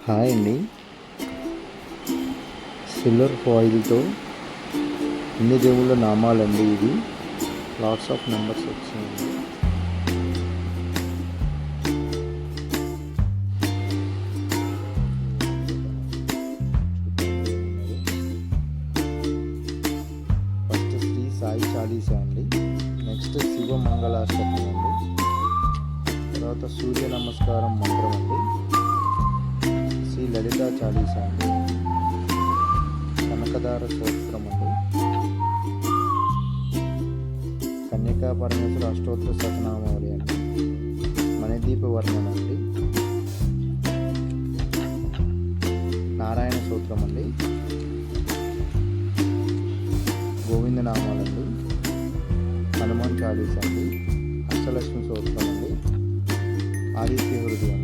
Hi అండి. Silver ఫాయిల్తో అన్ని దేవుళ్ళ నామాలండి. ఇది లాట్స్ ఆఫ్ నెంబర్స్ వచ్చినాయండి. ఫస్ట్ శ్రీ సాయి చాలీసా అండి, నెక్స్ట్ శివ మంగళాష్టకం అండి, తర్వాత సూర్య నమస్కారం మంత్రం అండి, శ్రీ లలితా చాలీసా అండి, కనకదార స్తోత్రం అండి, కన్యకా పరమేశ్వర అష్టోత్తర శతనామావళి అండి, మణిదీప వర్ణన అండి, నారాయణ స్తోత్రం అండి, గోవిందనామాలండి, హనుమాన్ చాలీసా అండి, అష్టలక్ష్మి స్తోత్రం అండి, ఆదిత్య హృదయం